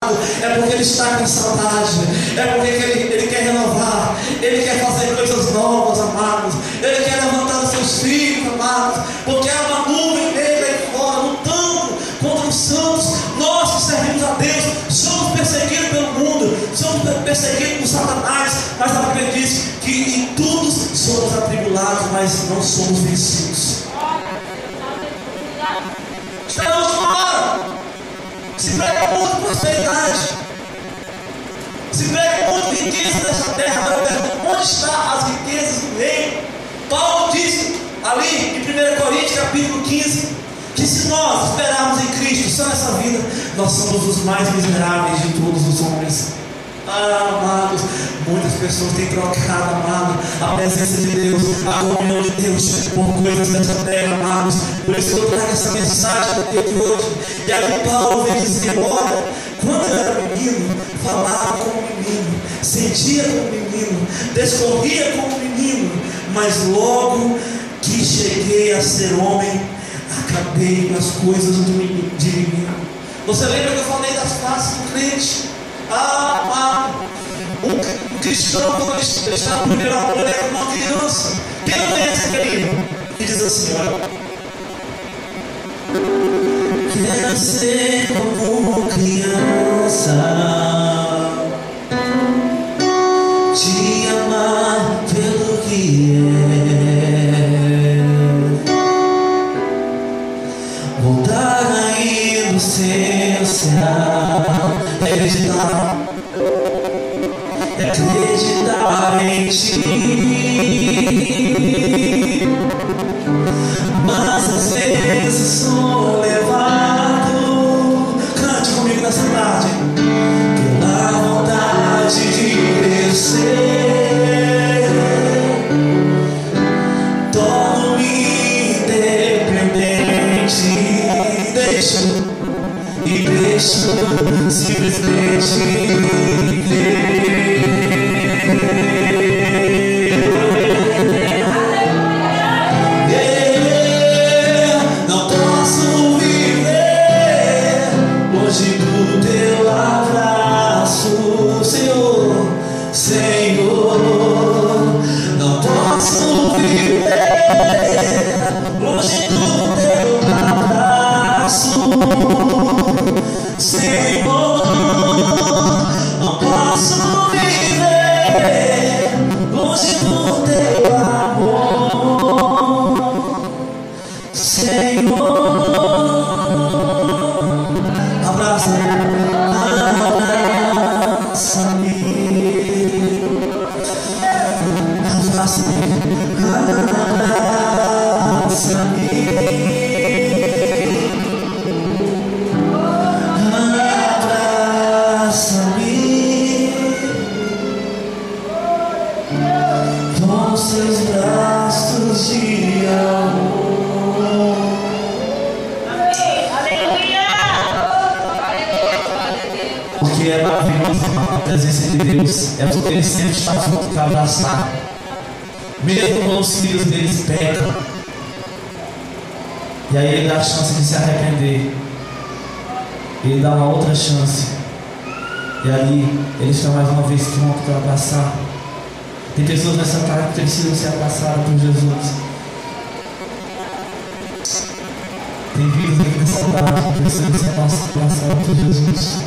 é porque Ele está com saudade, é porque Ele quer renovar, Ele quer fazer coisas novas, amados. Ele quer levantar os seus filhos, amados, porque há uma nuvem negra aí fora, lutando contra os santos. Nós que servimos a Deus somos perseguidos pelo mundo, somos perseguidos por Satanás, mas a Bíblia diz que em tudo somos atribulados, mas não somos vencidos. Estamos fora. Se prega muito prosperidade, se prega muito riqueza dessa terra. Onde estão as riquezas do reino? Paulo disse ali em 1 Coríntios capítulo 15 que se nós esperarmos em Cristo só nessa vida, nós somos os mais miseráveis de todos os homens. Amados, muitas pessoas têm trocado, amado, a presença de Deus, a comunhão de Deus por coisas dessa terra, amados. Por isso eu trago essa mensagem do dia de hoje. E aí Paulo vem dizer: olha, quando eu era menino, falava como menino, sentia como menino, descorria como menino, mas logo que cheguei a ser homem, acabei com as coisas de menino. Você lembra que eu falei das faces do crente? Um cristão, quando ele está no primeiro amor, ele é uma criança. Quem conhece aquele? E diz assim: olha, quero ser como criança, te amar pelo que é, voltar aí no seu céu, acreditar em ti. Mas às vezes sou levado, cante comigo nessa tarde, pela vontade de crescer, torno-me independente, deixo simplesmente não posso viver longe do teu abraço, Senhor, Senhor. Não posso viver longe do teu abraço, Senhor. Não posso viver longe do teu amor, Senhor. Abraça-me, abraça-me, com seus braços de amor. Aleluia! Porque é maravilhoso a presença de Deus, é porque Ele sempre está junto para abraçar, mesmo quando os filhos deles pecam. E aí Ele dá a chance de se arrepender, Ele dá uma outra chance, e ali Ele está mais uma vez pronto para abraçar. Tem pessoas nessa tarde que precisam ser abraçadas por Jesus. Tem vidas aqui nessa tarde que precisam ser abraçadas por Jesus.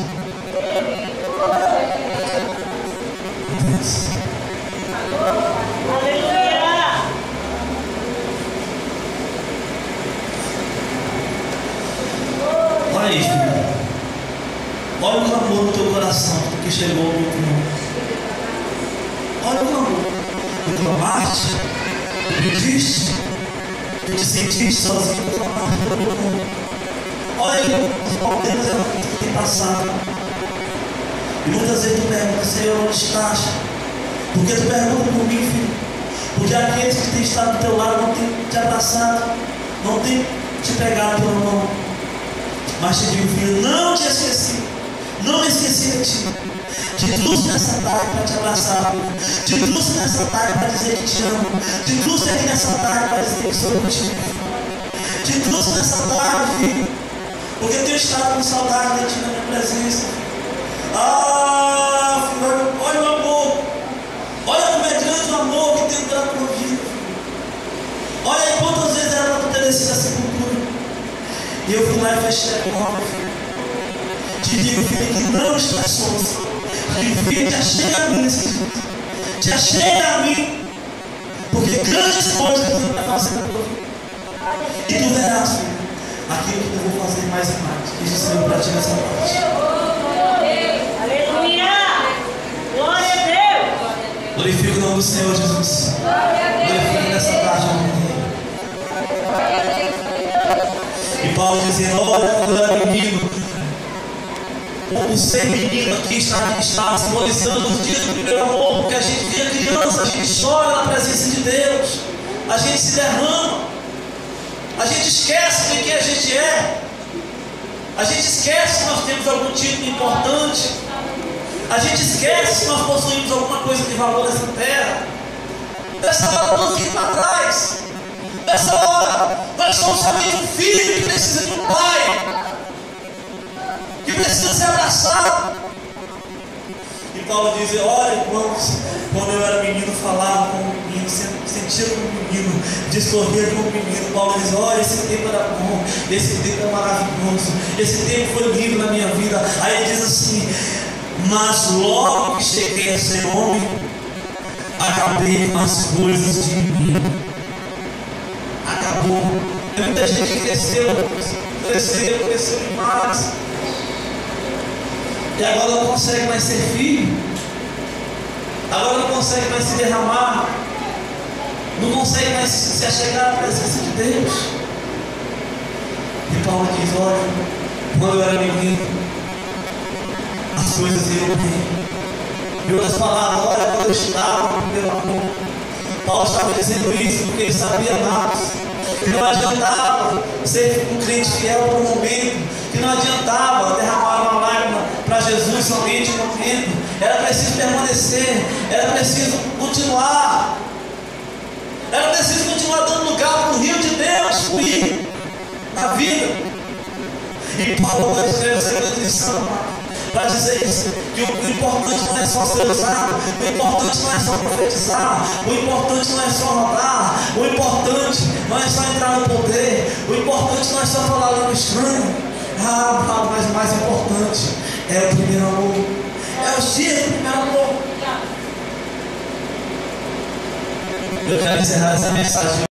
Deus. Aleluia! Olha isso, filho. Olha o clamor do teu coração que chegou no outro mundo. Olha o clamor. Tu clamaste, tu pediste, tu te sentiste sozinho, tu clamaste pelo mundo. Olha os problemas que tem passado. E muitas vezes tu pergunta: Senhor, onde estás? Por que tu pergunta por mim, filho? Porque aqueles que têm estado do teu lado não têm te abraçado, não têm te pegado pela mão. Mas te digo, filho, não te esqueci, não me esqueci de ti. Te trouxe nessa tarde para te abraçar, te trouxe nessa tarde para dizer que te amo, te trouxe aqui nessa tarde para dizer que sou contigo, te trouxe nessa tarde, filho, porque eu tenho estado com saudade de ti na minha presença. E eu fui lá e fechei a porta. Digo, filho, que não está solução. Filho, te achei a mim nesse dia. Te achei a mim. Porque grandes coisas tu vai fazer na tua vida. E tu verás, filho, aquilo que eu vou fazer mais e mais. Que isso saiu para ti nessa noite. Aleluia! Glória a Deus! Glorifico o nome do Senhor Jesus. Glorifico nessa tarde, e Paulo dizendo: olha, quando eu era menino, como ser menino aqui está simbolizando os dias do primeiro amor, porque a gente vira criança, a gente chora na presença de Deus, a gente se derrama, a gente esquece de quem a gente é, a gente esquece que nós temos algum título importante, a gente esquece que nós possuímos alguma coisa de valor nessa terra. Nessa hora, vamos aqui para trás. Nessa hora, nós somos somente um filho que precisa de um pai, que precisa ser abraçado. E Paulo diz: olha, irmãos, quando eu era menino, falava como um menino, sentia como um menino, discorria como um menino. Paulo diz: olha, esse tempo era bom, esse tempo é maravilhoso, esse tempo foi lindo na minha vida. Aí ele diz assim: mas logo que cheguei a ser homem, acabei com as coisas de mim. Acabou. Muita gente cresceu demais. E agora não consegue mais ser filho. Agora não consegue mais se derramar. Não consegue mais se achegar à presença de Deus. E Paulo diz: olha, quando eu era menino, as coisas iam bem. E outras palavras, olha, quando eu estava no meu amor, Paulo estava dizendo isso porque ele sabia mais. Que não adiantava ser um crente fiel por um momento, que não adiantava derramar uma lágrima para Jesus somente um momento. Era preciso permanecer, era preciso continuar, era preciso continuar dando lugar para o rio de Deus fluir na vida. E Paulo vai escrever essa grande lição para dizer isso, que o importante não é só ser usado, o importante não é só profetizar, o importante não é só rodar, o importante não é só entrar no poder, o importante não é só falar língua estranha. Mas o mais importante é o primeiro amor, é os dias do primeiro amor. Eu quero encerrar essa mensagem.